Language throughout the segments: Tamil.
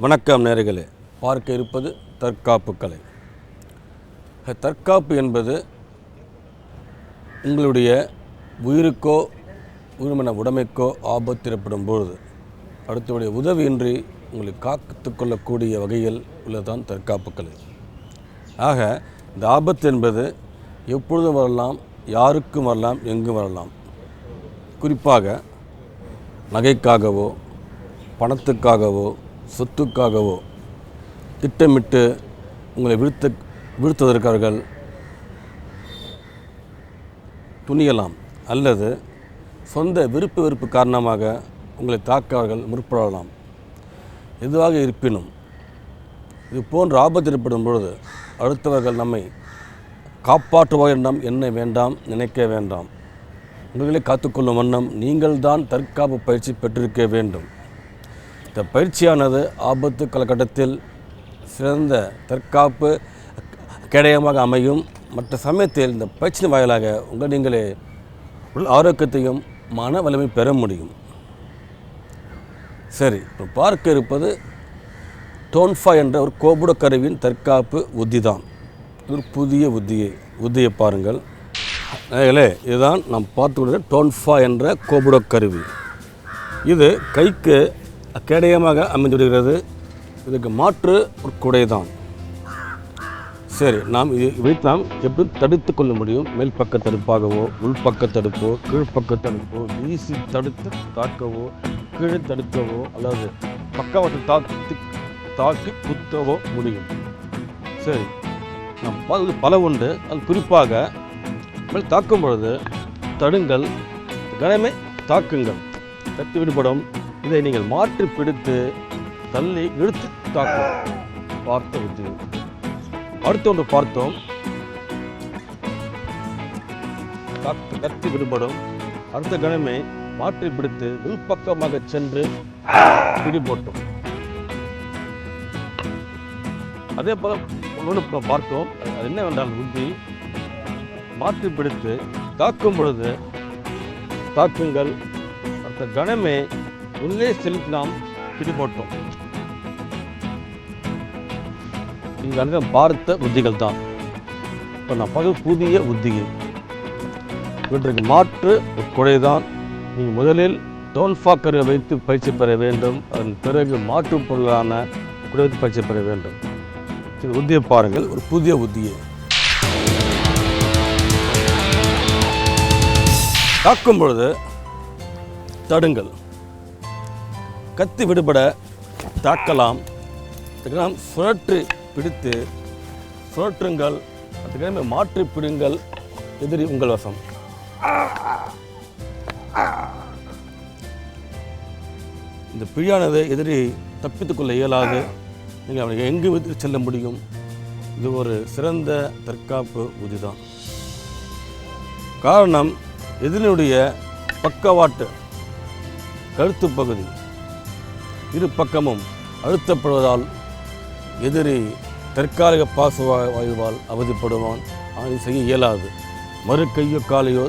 வணக்கம் நேயர்களே. பார்க்க இருப்பது தற்காப்பு கலை. தற்காப்பு என்பது உங்களுடைய உயிருக்கோ உயிர்மன உடைமைக்கோ ஆபத்து ஏற்படும் பொழுது அடுத்தவருடைய உதவியின்றி உங்களை காத்து கொள்ளக்கூடிய வகையில் உள்ளதுதான் தற்காப்பு கலை. ஆக இந்த ஆபத்து என்பது எப்பொழுதும் வரலாம், யாருக்கும் வரலாம், எங்கும் வரலாம். குறிப்பாக நகைக்காகவோ பணத்துக்காகவோ சொத்துக்காகவோ திட்டமிட்டு உங்களை வீழ்த்துவதற்கார்கள் துணியலாம், அல்லது சொந்த வெறுப்பு காரணமாக உங்களை தாக்கவர்கள் முற்படலாம். எதுவாக இருப்பினும் இது போன்ற ஆபத்து ஏற்படும் பொழுது அடுத்தவர்கள் நம்மை காப்பாற்றுவார் நாம் எண்ண வேண்டாம், நினைக்க வேண்டாம். உங்களை காத்துக்கொள்ளும் வண்ணம் நீங்கள் தான் தற்காப்பு பயிற்சி பெற்றிருக்க வேண்டும். இந்த பயிற்சியானது ஆபத்து காலகட்டத்தில் சிறந்த தற்காப்பு கேடயமாக அமையும். மற்ற சமயத்தில் இந்த பயிற்சியின் வாயிலாக நீங்களே உடல் ஆரோக்கியத்தையும் மன வலிமை பெற முடியும். சரி, இப்போ பார்க்க இருப்பது டோன்ஃபா என்ற ஒரு கோபுட கருவியின் தற்காப்பு உத்தி தான். ஒரு புதிய உத்தியை பாருங்கள். இதுதான் நாம் பார்த்துக்கொண்ட டோன்ஃபா என்ற கோபுட கருவி. இது கைக்கு கேடயமாக அமைந்துவிடுகிறது. இதுக்கு மாற்று ஒரு குடை தான். சரி, நாம் வைத்து நாம் எப்படி தடுத்து கொள்ள முடியும்? மேல் பக்க தடுப்பாகவோ உள்பக்க தடுப்போ கீழ்ப்பக்க தடுப்போ வீசி தடுத்து தாக்கவோ கீழே தடுக்கவோ அல்லது பக்கவாட்டு தாக்கி குத்தவோ முடியும். சரி, நாம் பல உண்டு. அது குறிப்பாக மேல் தாக்கும் பொழுது தடுங்கள், கனமே தாக்குங்கள், தட்டி விடுபடும். இதை நீங்கள் மாற்றி பிடித்து தள்ளி இழுத்து தாக்கும். பார்த்த உத்தி. அடுத்த ஒன்று பார்த்தோம், கத்தி விடுபடும். அடுத்த கணமே மாற்றி பிடித்து உள்பக்கமாக சென்று பிடிபோட்டோம். அதே போல ஒன்று பார்த்தோம். அது என்னவென்றால் உத்தி மாற்றி பிடித்து தாக்கும் பொழுது தாக்குங்கள். அடுத்த கணமே உள்ளே செலுத்தி நாம் பிடிபோட்டோம். இது பார்த்த உத்திகள் தான். இப்போ நான் பார்க்க புதிய உத்திகள். இவற்றுக்கு மாற்று குடைதான். நீங்கள் முதலில் டோன்ஃபா கருவை வைத்து பயிற்சி பெற வேண்டும். அதன் பிறகு மாற்று பொருளான குடை வைத்து பயிற்சி பெற வேண்டும். இது உத்தியை பாருங்கள். ஒரு புதிய உத்தியை தாக்கும் பொழுது தடுங்கள், கத்தி விடுபட தாக்கலாம். நாம் சுழற்றி பிடித்து சுழற்றுங்கள். அதுக்கு மாற்றி பிடுங்கள். எதிரி உங்கள் வசம். இந்த பிடியானது எதிரி தப்பித்துக்கொள்ள இயலாது. நீங்கள் அவனை எங்கு விட்டு செல்ல முடியும். இது ஒரு சிறந்த தற்காப்பு உத்திதான். காரணம், எதிரினுடைய பக்கவாட்டு கழுத்து பகுதி இரு பக்கமும் அழுத்தப்படுவதால் எதிரி தற்காலிக பாசுவாயுவால் அவதிப்படுவான். ஆனால் செய்ய இயலாது. மறு கையோ காலையோ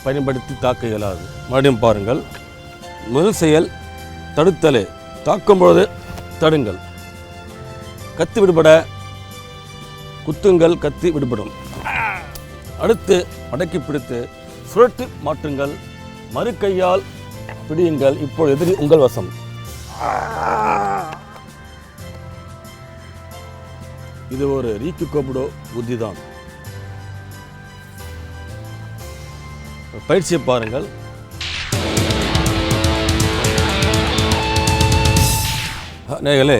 பயன்படுத்தி தாக்க இயலாது. மறுபடியும் பாருங்கள். முதல் செயல் தடுத்தலே. தாக்கும் பொழுது தடுங்கள், கத்தி விடுபட குத்துங்கள், கத்தி விடுபடும். அடுத்து அடக்கி பிடித்து சுழற்று மாற்றுங்கள், மறு கையால் பிடியுங்கள். இப்போ எதிரி உங்கள் வசம். இது ஒரு ரீக்கி கோபுடோ புத்தி தான். பயிற்சியை பாருங்கள். நேயர்களே,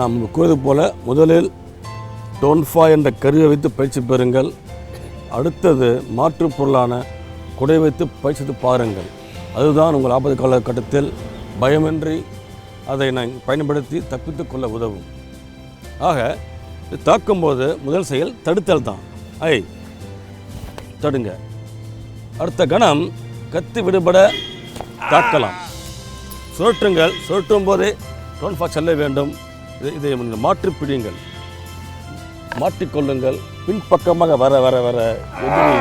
நாம் கூறுவது போல முதலில் டோன்ஃபா என்ற கருவை வைத்து பயிற்சி பெறுங்கள். அடுத்தது மாற்று பொருளான குடை வைத்து பயிற்சித்து பாருங்கள். அதுதான் உங்கள் ஆபத்து காலகட்டத்தில் பயமின்றி அதை நான் பயன்படுத்தி தப்பித்து கொள்ள உதவும். ஆக தாக்கும்போது முதல் செயல் தடுத்தல் தான். தடுங்க. அடுத்த கணம் கத்தி விடுபட தாக்கலாம். சுழற்றுங்கள். சுழற்றும் போதே டோன்ஃபா செல்ல வேண்டும். இதை மாற்றி பிடியுங்கள், மாற்றிக்கொள்ளுங்கள். பின்பக்கமாக வர வர வர எதிரி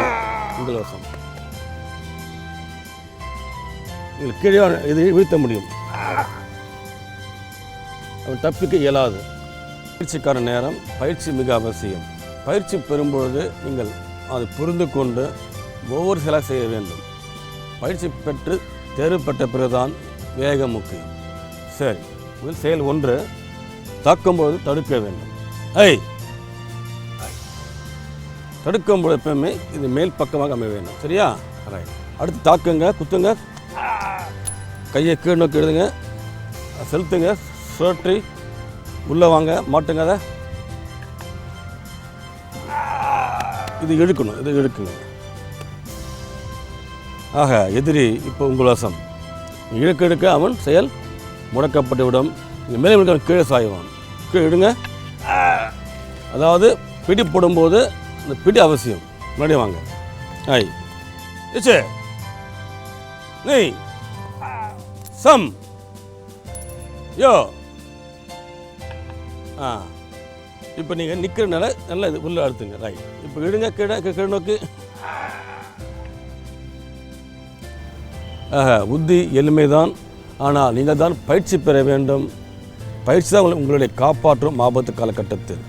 உங்கள் வசம். நீங்கள் கீழே இதை வீழ்த்த முடியும். அவன் தப்பிக்க இயலாது. பயிற்சிக்கான நேரம் பயிற்சி மிக அவசியம். பயிற்சி பெறும்பொழுது நீங்கள் அதை புரிந்து கொண்டு ஒவ்வொரு செயலாக செய்ய வேண்டும். பயிற்சி பெற்று தேர்வு பெற்ற பிறகுதான் வேகம் முக்கியம். சரி, முதல் செயல் 1, தாக்கும்போது தடுக்க வேண்டும். தடுக்கும்போது எப்பவுமே இது மேல் பக்கமாக அமைய வேண்டும். சரியா? ரைட். அடுத்து தாக்குங்க, குத்துங்க, கையை கீழ் நோக்கி எழுதுங்க, செலுத்துங்க, சுழற்றி உள்ளே வாங்க, மாட்டுங்க. அதை இது இழுக்கணும், இது இழுக்குங்க. ஆக எதிரி இப்போ உங்கள் வசம். இழுக்க இழுக்க அவன் செயல் முடக்கப்பட்டு விடும். மேலே இழுக்க கீழே சாய்வான். கீழே இடுங்க. அதாவது பிடி போடும்போது இந்த பிடி அவசியம். முன்னாடி வாங்க. நீ சம் யோ. இப்போ நீங்கள் நிற்கிறனால நல்லா இது உள்ளே அழுத்துங்க. ரைட். இப்போ இடுங்க, கீழே நோக்கி. புத்தி எளிமைதான், ஆனால் நீங்கள் தான் பயிற்சி பெற வேண்டும். பயிற்சி தான் உங்களுடைய காப்பாற்றும் ஆபத்து காலகட்டத்தில்.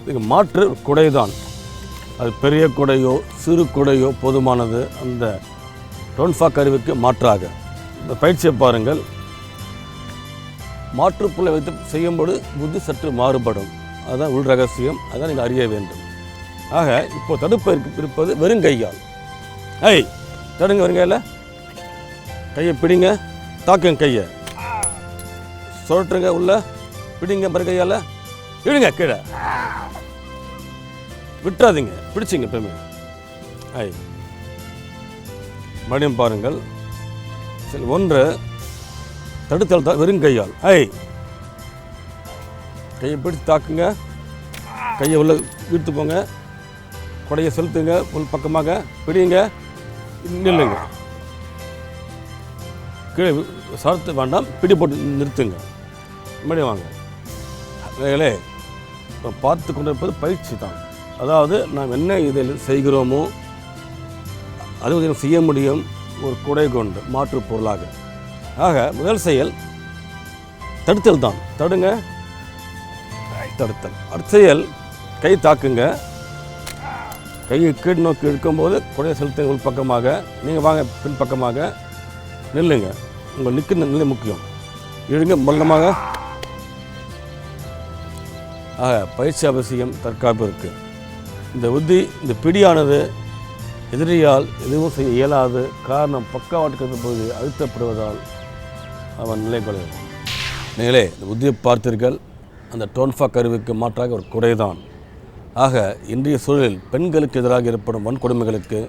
இதுக்கு மாற்று குடை தான். அது பெரிய குடையோ சிறு குடையோ போதுமானது. அந்த டோன்ஃபா கருவிக்கு மாற்றாக இந்த பயிற்சியை பாருங்கள். மாற்றுப்புள்ளை வைத்து செய்யும்போது புத்தி சற்று மாறுபடும். அதுதான் உள் ரகசியம். அதான் நீங்கள் அறிய வேண்டும். ஆக இப்போ தடுப்பு இருப்பது வெறும் கையால். தடுங்க, வெறும் கையில் கையை பிடிங்க, தாக்குங்க, கையை சுழற்றுங்க, உள்ள பிடிங்க, மறு கையால் இடுங்க, கீழே விட்டுறாதீங்க, பிடிச்சிங்க எப்பவுமே. மறுபடியும் பாருங்கள். சரி, 1 தடுத்தல் வெறும் கையால். கையை பிடித்து தாக்குங்க, கையை உள்ள இழுத்து போங்க, கொடையை செலுத்துங்க, உள் பக்கமாக பிடிங்க, நில்லுங்க. கீழே சார்த்த வேண்டாம், பிடி போட்டு நிறுத்துங்க. மறுபடியும் வாங்க. வேலைகளே, இப்போ பார்த்து கொண்டிருப்பது பயிற்சி தான். அதாவது நாம் என்ன இதில் செய்கிறோமோ அது செய்ய முடியும் ஒரு குடை கொண்டு மாற்று பொருளாக. ஆக முதல் செயல் தடுத்தல் தான். தடுங்க, தடுத்தல். அடுத்த செயல் கை தாக்குங்க. கையை கீழ் நோக்கி இழுக்கும்போது குடையை செலுத்துங்க உள் பக்கமாக. நீங்கள் வாங்க பின் பக்கமாக நில்லுங்க. உங்கள் நிற்கிற நிலை முக்கியம். இழுங்க மல்லமாக. பயிற்சி அவசியம், தற்காப்பு இருக்குது. இந்த புத்தி, இந்த பிடியானது எதிரியால் எதுவும் செய்ய இயலாது. காரணம் பக்கவாட்டுக்கு போது அழுத்தப்படுவதால் அவன் நிலை கொள்கிறான். நீங்களே இந்த புத்தியை பார்த்தீர்கள். அந்த டோன்ஃபா கருவிக்கு மாற்றாக ஒரு குறைதான். ஆக இன்றைய சூழலில் பெண்களுக்கு எதிராக ஏற்படும் வன்கொடுமைகளுக்கு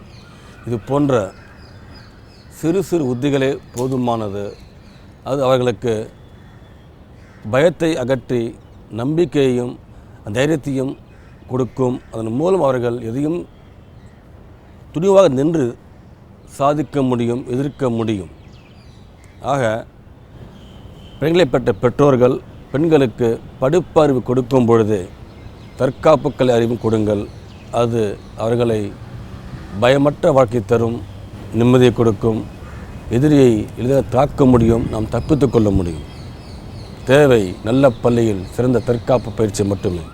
இது போன்ற சிறு சிறு உத்திகளே போதுமானது. அது அவர்களுக்கு பயத்தை அகற்றி நம்பிக்கையையும் தைரியத்தையும் கொடுக்கும். அதன் மூலம் அவர்கள் எதையும் துணிவாக நின்று சாதிக்க முடியும், எதிர்க்க முடியும். ஆக பெண்களை பெற்ற பெற்றோர்கள் பெண்களுக்கு படிப்பறிவு கொடுக்கும் பொழுது தற்காப்பு கலை அறிவும் கொடுங்கள். அது அவர்களை பயமற்ற வாழ்க்கை தரும், நிம்மதியை கொடுக்கும். எதிரியை எளிதாக தாக்க முடியும், நாம் தப்பித்து கொள்ள முடியும். தேவை நல்ல பள்ளியில் சிறந்த தற்காப்பு பயிற்சி மட்டுமே.